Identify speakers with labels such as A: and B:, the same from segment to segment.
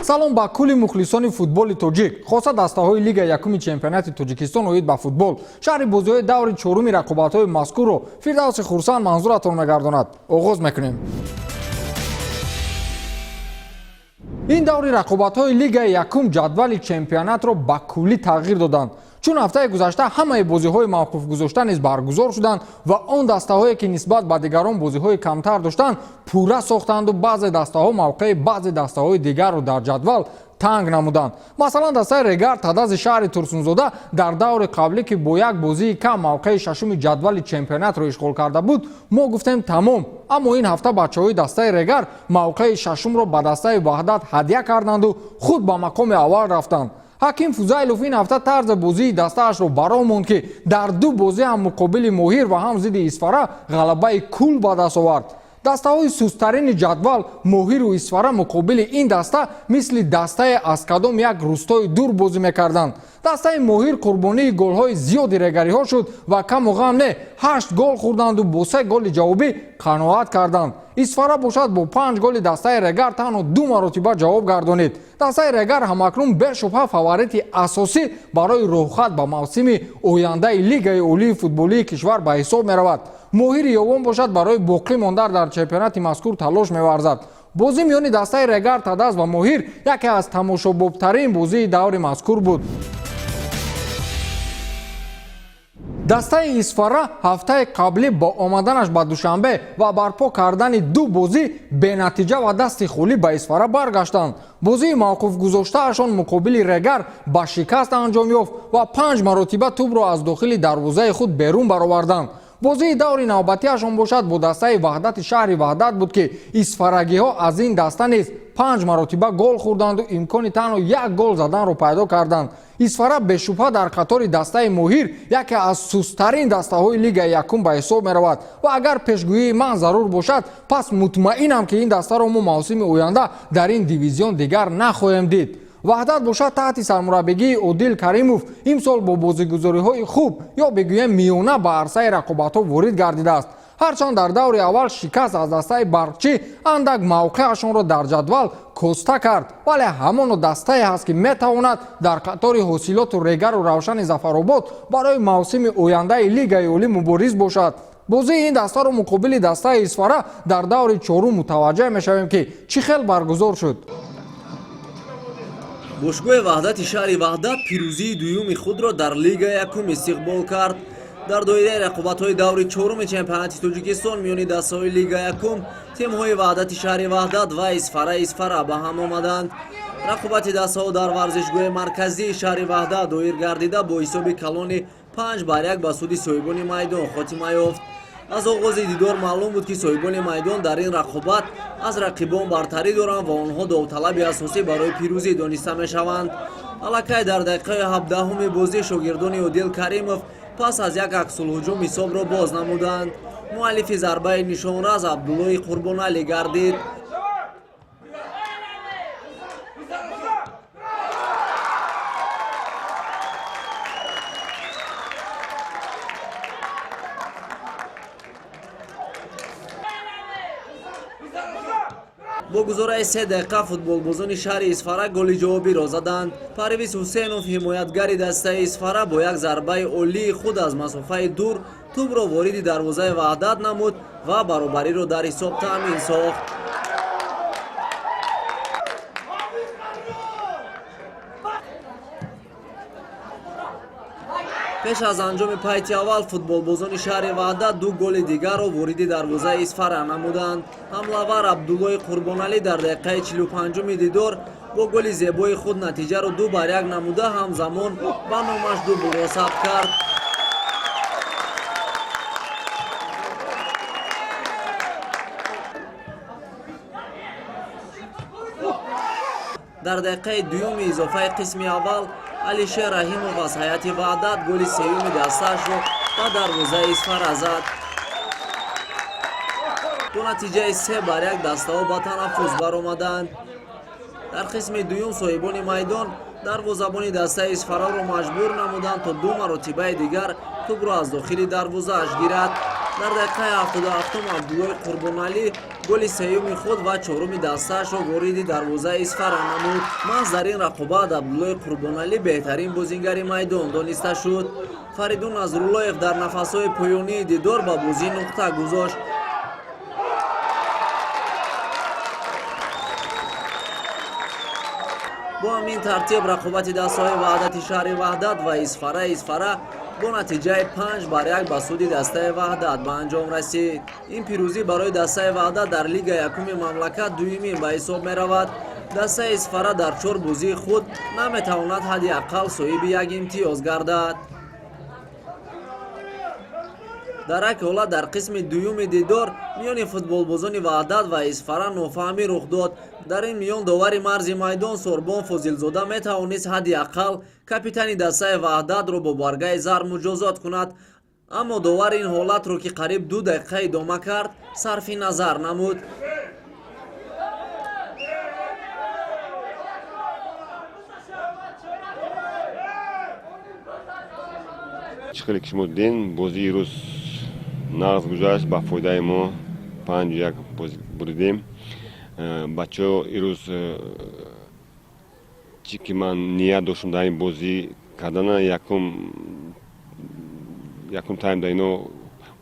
A: салом ба кулли мухлисони футболи тоҷик. Хоса дастаҳои Лигаи якуми чемпионати Тоҷикистон оид ба футбол. Шаҳри бозиҳои даври чоруми рақобатҳои мазкурро Фирдавси Хурсанд манзуратон мегардонад. Оғоз мекунем. ин даври рақобатҳои Лигаи якум ҷадвали чемпионатро ба куллӣ тағйир доданд. чун ҳафтаи гузашта ҳамаи бозиҳои мавқуфгузошта низ баргузор шуданд ва он дастаҳое ки нисбат ба дигарон бозиҳои камтар доштанд пурра сохтанду баъзе дастаҳо мавқеи баъзе дастаҳои дигарро дар ҷадвал танг намуданд. Масалан, дастаи Регар Тадази шаҳри Турсунзода дар даври қаблӣ ки бо як бозии кам мавқеи шашуми ҷадвали чемпионатро ишғол карда буд, мо гуфтем тамом. Аммо ин ҳафта бачаҳои дастаи Регар мавқеи шашумро ба дастаи Ваҳдат ҳадя карданду худ ба мақоми аввал рафтанд. Ҳаким Фузайлов ин ҳафта тарзи бозии дастаашро баро монд ки дар ду бозӣ ҳам муқобили Моҳир ва ҳам зидди Исфара ғалабаи кул ба даст овард. дастаҳои сустарини ҷадвал Моҳиру Исфара муқобили ин даста мисли дастаи Аскадом як рӯстои дур бозӣ мекарданд. дастаи Моҳир қурбонии голҳои зиёди регариҳо шуд ва каму ғам не 8 гол хӯрданду бо 3 голи ҷавобӣ қаноат карданд. Исфара бошад бо 5 голи дастаи Регар танҳо 2 маротиба ҷавоб гардонид. дастаи Регар ҳамакнун бешубҳа фаворити асосӣ барои роҳхат ба мавсими ояндаи Лигаи олии футболии кишвар ба ҳисоб меравад. Моҳири ёвон бошад барои боқӣ мондан дар чемпионати мазкур талош меварзад. бозӣ миёни дастаи Регар Тадаз ва Моҳир яке аз тамошобобтарин бозии даври мазкур буд. дастаи Исфара ҳафтаи қаблӣ бо омаданаш ба Душанбе ва барпо кардани ду бозӣ бенатиҷа ва дасти холӣ ба Исфара баргаштанд. бозии мавқуфгузоштаашон муқобили Регар ба шикаст анҷом ёфт ва 5 маротиба тӯбро аз дохили дарвозаи худ берун бароварданд. бозии даври навбатиашон бошад бо дастаи Ваҳдати шаҳри Ваҳдат буд ки исфарагиҳо аз ин даста низ 5 маротиба гол хӯрданду имкони танҳо 1 гол заданро пайдо карданд. Исфара бешубҳа дар қатори дастаи Моҳир яке аз сустарин дастаҳои Лигаи якум ба ҳисоб меравад ва агар пешгӯии ман зарур бошад, пас мутмаинам ки ин дастаро мо мавсими оянда дар ин дивизион дигар нахоҳем дид. Ваҳдат бошад таҳти сармураббигии Одил Каримов имсол бо бозигузориҳои хуб ё бигӯем миёна ба арсаи рақобатҳо ворид гардидааст. ҳарчанд дар даври аввал шикаст аз дастаи Барқчӣ андак мавқеашонро дар ҷадвал коста кард, вале ҳамоно дастае ҳаст ки метавонад дар қатори ҳосилоту Регару Равшани Зафаробод барои мавсими ояндаи Лигаи олӣ мубориз бошад. бозии ин дастаро муқобили дастаи Исфара дар даври чорум мутаваҷҷеҳ мешавем ки чӣ хел баргузор шуд.
B: бошгоҳи Ваҳдати шаҳри Ваҳдат пирӯзии дуюми худро дар Лигаи якум истиқбол кард. дар доираи рақобатҳои даври чоруми чемпионати Тоҷикистон миёни дастаҳои Лигаи якум тимҳои Ваҳдати шаҳри Ваҳдат ва Исфара ба ҳам омаданд. рақобати дастаҳо дар варзишгоҳи марказии шаҳри Ваҳдат доир гардида бо ҳисоби калони 5-1 ба суди соҳибони майдон хотима ёфт. аз оғози дидор маълум буд ки соҳибони майдон дар ин рақобат аз рақибон бартарӣ доранд ва онҳо довталаби асосӣ барои пирӯзӣ дониста мешаванд. аллакай дар дақиқаи 17-уми бозӣ шогирдони Одил Каримов пас аз як аксулҳуҷум ҳисобро боз намуданд. муаллифи зарбаи нишонраз Абдуллои Қурбоналӣ гардид. бо гузораи 3 дақиқа футболбозони шаҳри Исфара голи ҷавобиро заданд. Парвиз Ҳусейнов ҳимоятгари дастаи Исфара бо як зарбаи олии худ аз масофаи дур тӯбро вориди дарвозаи Ваҳдат намуд ва баробариро дар ҳисоб таъмин сохт. пеш аз анҷоми пайти аввал футболбозони шаҳри Ваҳдат 2 голи дигарро вориди дарвозаи Исфара намуданд. ҳамлавар Абдуллои Қурбоналӣ дар дақиқаи 45-уми дидор бо голи зебои худ натиҷаро 2-1 намуда ҳамзамон ба номаш 2 голро сабт кард. дар дақиқаи 2-уми изофаи қисми аввал Алишер Раҳимов аз ҳайати Ваҳдат голи сеюми дастаашро ба дарвозаи Исфара зад. бо натиҷаи 3-1 дастаҳо ба танаффус баромаданд. дар қисми дуюм соҳибони майдон дарвозабони дастаи Исфараро маҷбур намуданд то 2 маротибаи дигар тӯбро аз дохили дарвозааш гирад. дар дақиқаи 77 Абдуллои Қурбоналӣ голи сеюми худ ва чоруми дастаашро вориди дарвозаи Исфара намуд. маҳз дар ин рақобат Абдуллои Қурбоналӣ беҳтарин бозингари майдон дониста шуд. Фаридун Назруллоев дар нафасҳои поёнии дидор ба бозӣ нуқта гузошт. бо ҳамин тартиб рақобати дастаҳои Ваҳдати шаҳри Ваҳдат ва Исфара бо натиҷаи 5-1 ба суди дастаи Ваҳдат ба анҷом расид. Ин пирӯзӣ барои дастаи Ваҳдат дар Лигаи Якуми мамлакат дуюмин ба ҳисоб меравад. дастаи Исфара дар 4 бозии худ наметавонад ҳадди аққал соҳиби як имтиёз гардад. дар як ҳолат дар қисми дуюми дидор миёни футболбозони Ваҳдат ва Исфара нофаҳмӣ рух дод. дар ин миён довари марзи майдон Сорбон Фозилзода метавонист ҳадди аққал капитани дастаи Ваҳдатро бо баргаи зарб муҷозот кунад, аммо довар ин ҳолатро ки қариб 2 дақиқа идома кард сарфи назар намуд.
C: чиқили ки шумо диден бозии рӯз нағз гузашт ба фоидаи мо 5-1 бозӣ буридем. бачаҳо ирӯз чӣ ки ман ният доштам дар ин бозӣ кардана якум тайм да ино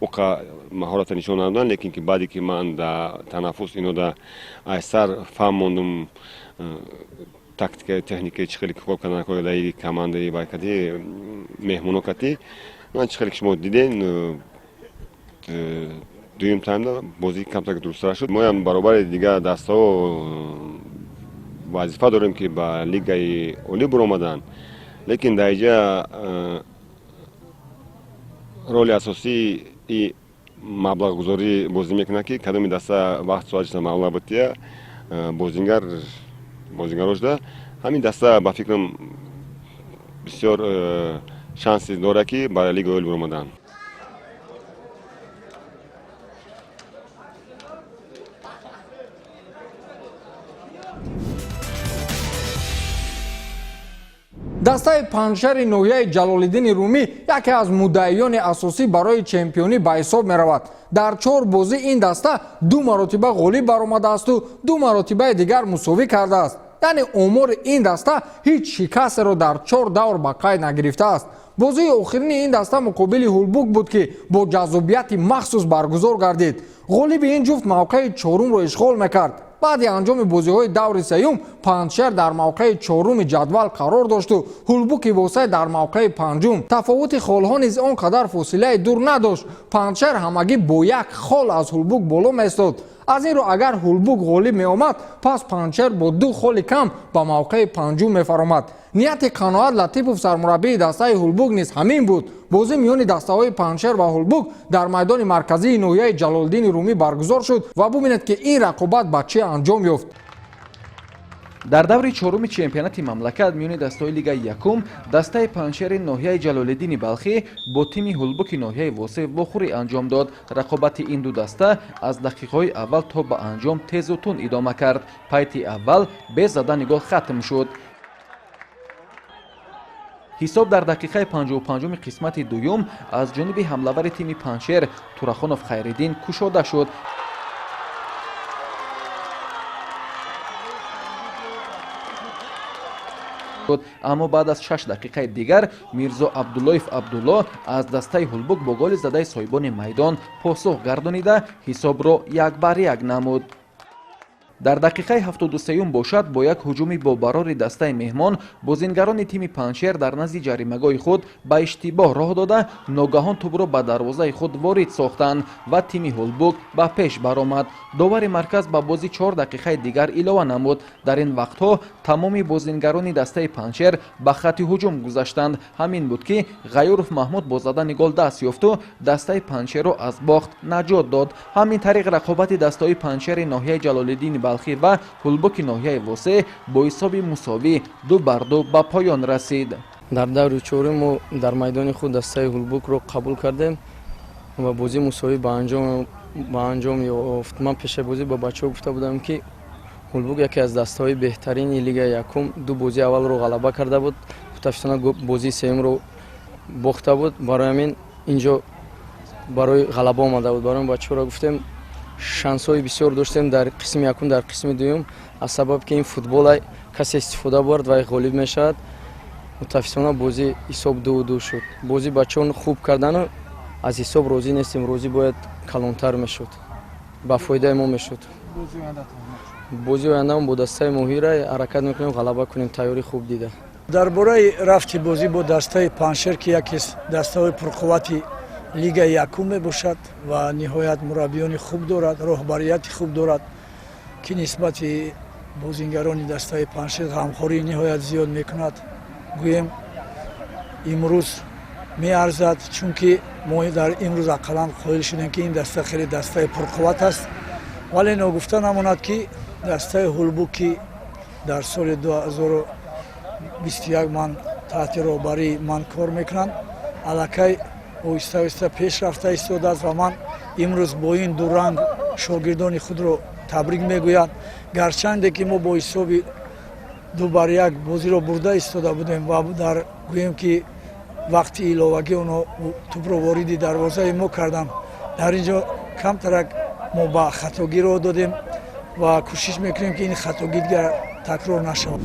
C: оқа маҳората нишон надоданд, лекин ки баъде ки ман дар танаффус ино да айсар фаҳм мондум тактикаи техникаи чӣ хеле кор кардан коидаи командаи байкатӣ меҳмоно катӣ. ман чӣ хеле ки шумо диден дуюм таймда бозӣ камтар дурусттар шуд. моям баробари дигар дастаҳо вазифа дорем ки ба лигаи олӣ буромаданд, лекин дар инҷа роли асосии и маблағгузорӣ бозӣ мекунад ки кадоми даста вақт соатиша маблағ бития бозингаро шуда. ҳамин даста ба фикрам бисёр шансе дорад ки ба лигаи олӣ буромаданд.
A: дастаи панҷшаҳри ноҳияи Ҷалолиддини Румӣ яке аз муддаиёни асосӣ барои чемпионӣ ба ҳисоб меравад. дар 4 бозӣ ин даста 2 маротиба ғолиб баромадааст 2 маротибаи дигар мусовӣ кардааст. яъне омори ин даста ҳеҷ шикастеро дар 4 давр ба қайд нагирифтааст. бозии охирини ин даста муқобили Ҳулбук буд ки бо ҷазобияти махсус баргузор гардид. ғолиби ин ҷуфт мавқеи 4-умро ишғол мекард. баъди анҷоми бозиҳои даври сеюм Панҷшер дар мавқеи 4-уми ҷадвал қарор дошту Ҳулбуки Восай дар мавқеи 5-ум. тафовути холҳо низ он қадар фосилаи дур надошт. Панҷшер ҳамагӣ бо 1 хол аз Ҳулбук боло меистод. аз ин рӯ агар Ҳулбук ғолиб меомад, пас Панҷшер бо 2 холи кам ба мавқеи 5-ум мефаромад. нияти Қаноат Латипов сармураббии дастаи Ҳулбук низ ҳамин буд. бозӣ миёни дастаҳои Панҷшер ва Ҳулбук дар майдони марказии ноҳияи Ҷалолиддини Румӣ баргузор шуд ва бубинед ки ин рақобат ба чӣ анҷом ёфт.
D: дар даври 4-уми чемпионати мамлакат миёни дастаҳои Лигаи Якум дастаи Панҷшери ноҳияи Ҷалолиддини Балхӣ бо тими Ҳулбуки ноҳияи Восай вохӯрӣ анҷом дод. рақобати ин ду даста аз дақиқаҳои аввал то ба анҷом тезу тун идома кард. пайти аввал бе задани гол хатм шуд. ҳисоб дар дақиқаи 55-уми қисмати дуюм аз ҷониби ҳамлавари тими Панҷшер Турахонов Хайриддин кушода шуд. аммо баъд аз 6 дақиқаи дигар Мирзо Абдуллоев Абдулло аз дастаи Ҳулбук бо голи задаи соҳибони майдон посух гардонида ҳисобро 1-1 намуд. дар дақиқаи 73-ум бошад бо як ҳуҷуми бо барори дастаи меҳмон бозингарони тими Панҷшер дар назди ҷаримагоҳи худ ба иштибоҳ роҳ дода ногаҳон тӯбро ба дарвозаи худ ворид сохтанд ва тими Ҳулбук ба пеш баромад. довари марказ ба бозӣ 4 дақиқаи дигар илова намуд. дар ин вақтҳо тамоми бозингарони дастаи Панҷшер ба хатти ҳуҷум гузаштанд. ҳамин буд ки Ғайюров Маҳмуд бо задани гол даст ёфту дастаи Панҷшерро аз бохт наҷот дод. ҳамин тариқ рақобати дастаҳои Панҷшери ноҳияи Ҷалолиддини Балхӣ ва Ҳулбуки ноҳияи Восай бо ҳисоби мусовӣ 2-2 ба поён расид.
E: дар даври 4 мо дар майдони худ дастаи Ҳулбукро қабул кардем ва бозӣ мусовӣ ба анҷом ёфт. ман пешаи бозӣ ба бачаҳо гуфта будам ки Ҳулбук яке аз дастаҳои беҳтарини Лигаи Якум 2 бозии аввалро ғалаба карда буд, тафсилан бозии сеюмро бохта буд. барои ҳамин инҷо барои ғалаба омада буд. барои бачаҳоро гуфтем шансҳои бисёр доштем дар қисми якум дар қисми дуюм аз сабаб ки ин футбола касе истифода бурд ва ғолиб мешавад мутаффисона бозӣ ҳисоб 2-2 шуд бозӣ бачаҳон хуб кардану аз ҳисоб розӣ нестем розӣ бояд калонтар мешуд ба фоидаи мо мешуд бозии ояндаам бо дастаи моҳира ҳаракат мекунем ғалаба кунем тайёрӣ хуб дида
F: дар бораи рафти бозӣ бо дастаи паншер ки яке дастаҳои пурқуввати лигаи якум мебошад ва ниҳоят мураббиёни хуб дорад роҳбарияти хуб дорад ки нисбати бозингарони дастаи паншер ғамхорӣ ниҳоят зиёд мекунад гӯем имрӯз меарзад чунки мо дар имрӯз ақаллан қоил шудем ки ин даста хеле дастаи пурқувват аст вале ногуфта намонад ки дастаи ҳулбук ки дар соли 2021 ман таҳти роҳбарии ман кор мекунам аллакай оҳиста оҳиста пеш рафта истодааст ва ман имрӯз бо ин ду ранг шогирдони худро табрик мегӯяд гарчанде ки мо бо ҳисоби 2-1 бозиро бурда истода будем ва дар гӯем ки вақти иловагӣ онҳо тӯбро вориди дарвозаи мо карданд дар ин ҷо камтарак мо ба хатогӣ роҳ додем ва кӯшиш мекунем ки ин хатогӣ дигар такрор нашавад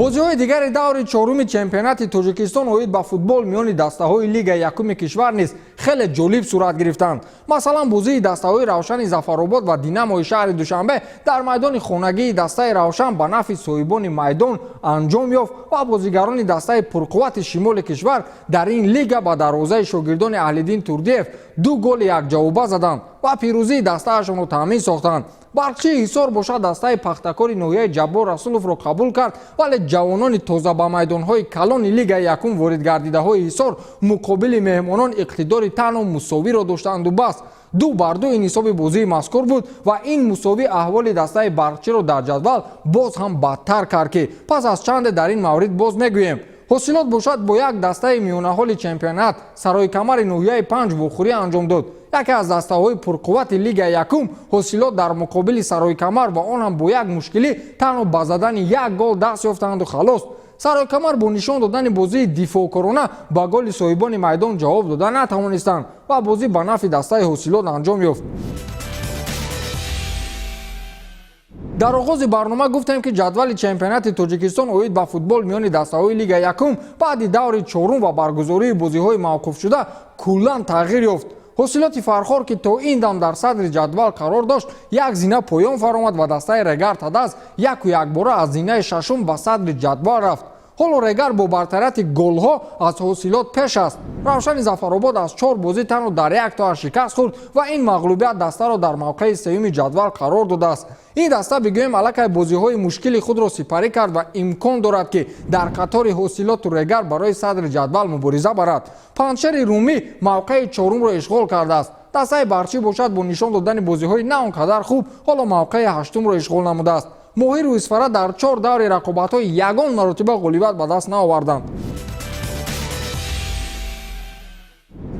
A: бозиҳои дигари даври чоруми чемпионати тоҷикистон оид ба футбол миёни дастаҳои лигаи якуми кишвар низ хеле ҷолиб сурат гирифтанд. Масалан бозии дастаҳои Равшани Зафаробод ва Динамои шаҳри Душанбе дар майдони хонагии дастаи Равшан ба нафи соҳибони майдон анҷом ёфт ва бозигарони дастаи пурқуввати шимоли кишвар дар ин лига ба дарвозаи шогирдони Аҳлиддин Турдиев 2 голи якҷавоба заданд ва пирӯзии дастаашонро таъмин сохтанд. Барқчии Ҳисор бошад дастаи пахтакори ноҳияи Ҷаббор Расуловро қабул кард, вале ҷавонони тоза ба майдонҳои калони лигаи якум ворид гардидаҳои Ҳисор муқобили меҳмонон иқтидори танҳо мусовиро доштанду бас 2-2 ин ҳисоби бозии мазкур буд ва ин мусовӣ аҳволи дастаи Барқчиро дар ҷадвал боз ҳам бадтар кард ки пас аз чанде дар ин маврид боз мегӯем. ҳосилот бошад бо як дастаи миёнаҳоли чемпионат Саройкамари ноҳияи 5 вохӯрӣ анҷом дод. яке аз дастаҳои пурқуввати лигаи якум ҳосилот дар муқобили Саройкамар ва он ҳам бо як мушкилӣ танҳо ба задани як гол даст ёфтанду халос. Саройкамар бо нишон додани бозии дифоъкорона ба голи соҳибони майдон ҷавоб дода натавонистанд ва бозӣ ба нафи дастаи ҳосилот анҷом ёфт. дар оғози барнома гуфтем ки ҷадвали чемпионати тоҷикистон оид ба футбол миёни дастаҳои лигаи якум баъди даври чорум ва баргузории бозиҳои мавқуфшуда куллан тағйир ёфт. ҳосилоти Фархор ки то ин дам дар садри ҷадвал қарор дошт як зина поён фаромад ва дастаи Регар Тадаз яку якбора аз зинаи шашум ба садри ҷадвал рафт. ҳоло Регар бо бартарияти голҳо аз ҳосилот пеш аст. Равшани Зафаробод аз 4 бозӣ танҳо дар як тоаш шикаст хӯрд ва ин мағлубият дастаро дар мавқеи сеюми ҷадвал қарор додааст. ин даста бигӯем аллакай бозиҳои мушкили худро сипарӣ кард ва имкон дорад ки дар қатори ҳосилоту Регар барои садри ҷадвал мубориза барад. Паншери Румӣ мавқеи чорумро ишғол кардааст. дастаи Барчӣ бошад бо нишон додани бозиҳои на он қадар хуб ҳоло мавқеи ҳаштумро ишғол намудааст. Моҳиру Исфара дар 4 даври рақобатҳои ягон маротиба ғолибат ба даст наоварданд.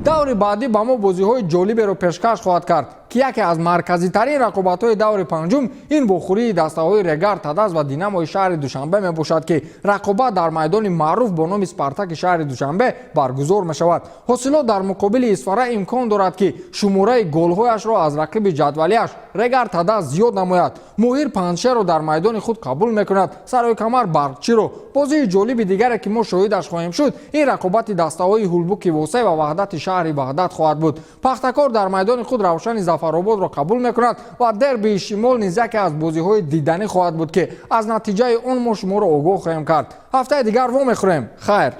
A: даври баъдӣ ба мо бозиҳои ҷолиберо пешкаш хоҳад кард ки яке аз марказитарин рақобатҳои даври панҷум ин вохӯрии дастаҳои Регар Тадаз ва Динамои шаҳри Душанбе мебошад ки рақобат дар майдони маъруф бо номи Спартаки шаҳри Душанбе баргузор мешавад. ҳосилот дар муқобили Исфара имкон дорад ки шумораи голҳояшро аз рақиби ҷадвалияш Регар Тадаз зиёд намояд. Моҳир Паншерро дар майдони худ қабул мекунад, Саройкамар Барқчиро. бозии ҷолиби дигаре ки мо шоҳидаш хоҳем шуд ин рақобати дастаҳои Ҳулбуки Восай ва Ваҳдати шаҳри Ваҳдат хоҳад буд. Пахтакор дар майдони худ Равшани Зафарободро қабул мекунад ва дербии шимол низ яке аз бозиҳои диданӣ хоҳад буд ки аз натиҷаи он мо шуморо огоҳ хоҳем кард. ҳафтаи дигар вомехӯрем. хайр.